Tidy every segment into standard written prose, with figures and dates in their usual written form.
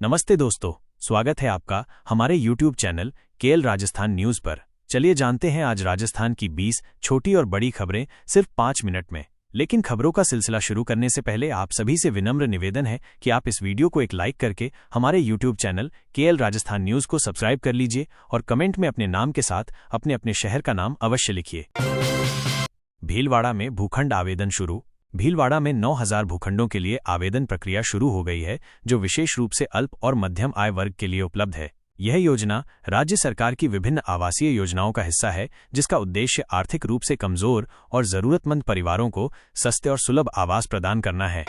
नमस्ते दोस्तों, स्वागत है आपका हमारे YouTube channel KL Rajasthan news पर। चलिए जानते हैं आज राजस्थान की 20 छोटी और बड़ी खबरें सिर्फ 5 मिनट में। लेकिन खबरों का सिलसिला शुरू करने से पहले आप सभी से विनम्र निवेदन है कि आप इस वीडियो को एक लाइक करके हमारे YouTube channel KL Rajasthan news को सब्सक्राइब कर लीजिए और कमेंट में अपने नाम के साथ अपने अपने शहर का नाम अवश्य लिखिए। भीलवाड़ा में भूखंड आवेदन शुरू। भीलवाड़ा में 9,000 भूखंडों के लिए आवेदन प्रक्रिया शुरू हो गई है, जो विशेष रूप से अल्प और मध्यम आय वर्ग के लिए उपलब्ध है। यह योजना राज्य सरकार की विभिन्न आवासीय योजनाओं का हिस्सा है, जिसका उद्देश्य आर्थिक रूप से कमजोर और जरूरतमंद परिवारों को सस्ते और सुलभ आवास प्रदान करना है।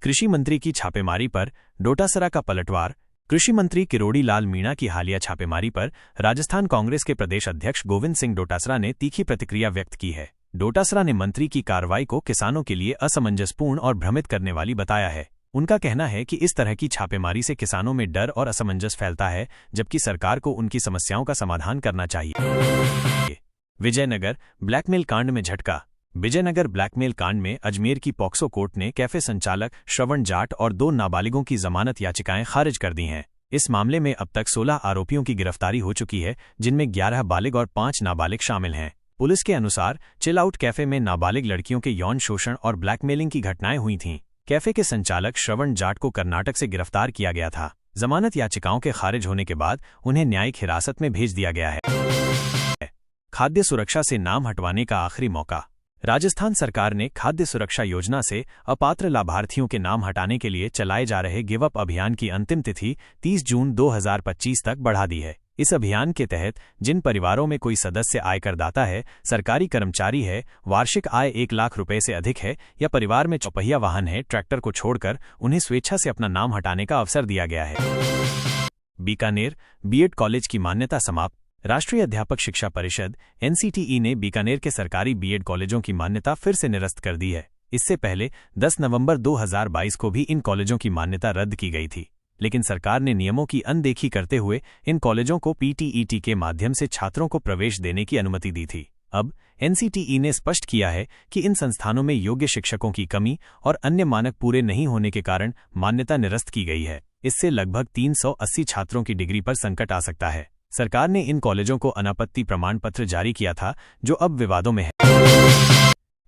कृषि मंत्री की छापेमारी पर डोटासरा का पलटवार। कृषि मंत्री किरोड़ी लाल मीणा की हालिया छापेमारी पर राजस्थान कांग्रेस के प्रदेश अध्यक्ष गोविंद सिंह डोटासरा ने तीखी प्रतिक्रिया व्यक्त की है। डोटासरा ने मंत्री की कार्रवाई को किसानों के लिए असमंजसपूर्ण और भ्रमित करने वाली बताया है। उनका कहना है कि इस तरह की छापेमारी से किसानों में डर और असमंजस फैलता है, जबकि सरकार को उनकी समस्याओं का समाधान करना चाहिए। विजयनगर ब्लैकमेल कांड में झटका। विजयनगर ब्लैकमेल कांड में अजमेर की पॉक्सो कोर्ट ने कैफे संचालक श्रवण जाट और 2 नाबालिगों की जमानत याचिकाएं खारिज कर दी हैं। इस मामले में अब तक 16 आरोपियों की गिरफ्तारी हो चुकी है, जिनमें 11 बालिग और 5 नाबालिग शामिल हैं। पुलिस के अनुसार चिल आउट कैफे में नाबालिग लड़कियों के यौन शोषण और ब्लैकमेलिंग की घटनाएं हुई थीं। कैफे के संचालक श्रवण जाट को कर्नाटक से गिरफ्तार किया गया था। जमानत याचिकाओं के खारिज होने के बाद उन्हें न्यायिक हिरासत में भेज दिया गया है। खाद्य सुरक्षा से नाम हटवाने का आखिरी मौका। राजस्थान सरकार ने खाद्य सुरक्षा योजना से अपात्र लाभार्थियों के नाम हटाने के लिए चलाए जा रहे गिव अप अभियान की अंतिम तिथि 30 जून 2025 तक बढ़ा दी है। इस अभियान के तहत जिन परिवारों में कोई सदस्य आयकरदाता है, सरकारी कर्मचारी है, वार्षिक आय 1 लाख रुपए से अधिक है या परिवार में चौपहिया वाहन है, ट्रैक्टर को छोड़कर उन्हें स्वेच्छा से अपना नाम हटाने का अवसर दिया गया है। बीकानेर बीएड कॉलेज की मान्यता समाप्त। राष्ट्रीय अध्यापक शिक्षा परिषद NCTE ने बीकानेर के सरकारी बीएड कॉलेजों की मान्यता फिर से निरस्त कर दी है। इससे पहले 10 नवंबर 2022 को भी इन कॉलेजों की मान्यता रद्द की गई थी, लेकिन सरकार ने नियमों की अनदेखी करते हुए इन कॉलेजों को PTET के माध्यम से छात्रों को प्रवेश देने की अनुमति दी थी। अब NCTE ने स्पष्ट किया है कि इन संस्थानों में योग्य शिक्षकों की कमी और अन्य मानक पूरे नहीं होने के कारण मान्यता निरस्त की गई है। इससे लगभग 380 छात्रों की डिग्री पर संकट आ सकता है। सरकार ने इन कॉलेजों को अनापत्ति प्रमाण पत्र जारी किया था, जो अब विवादों में है।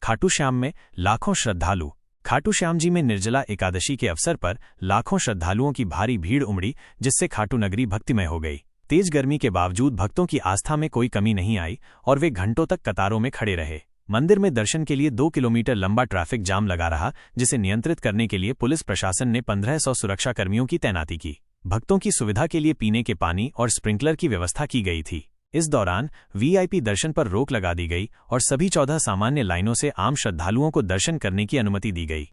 खाटू श्याम में लाखों श्रद्धालु। खाटू श्याम जी में निर्जला एकादशी के अवसर पर लाखों श्रद्धालुओं की भारी भीड़ उमड़ी, जिससे खाटू नगरी भक्तिमय हो गई। तेज गर्मी के बावजूद भक्तों की आस्था में कोई कमी नहीं आई और वे घंटों तक कतारों में खड़े रहे। मंदिर में दर्शन के लिए 2 किलोमीटर लंबा ट्रैफिक जाम लगा रहा, जिसे नियंत्रित करने के लिए पुलिस प्रशासन ने 1500 सुरक्षाकर्मियों की तैनाती की। भक्तों की सुविधा के लिए पीने के पानी और स्प्रिंकलर की व्यवस्था की गई थी। इस दौरान VIP दर्शन पर रोक लगा दी गई और सभी 14 सामान्य लाइनों से आम श्रद्धालुओं को दर्शन करने की अनुमति दी गई।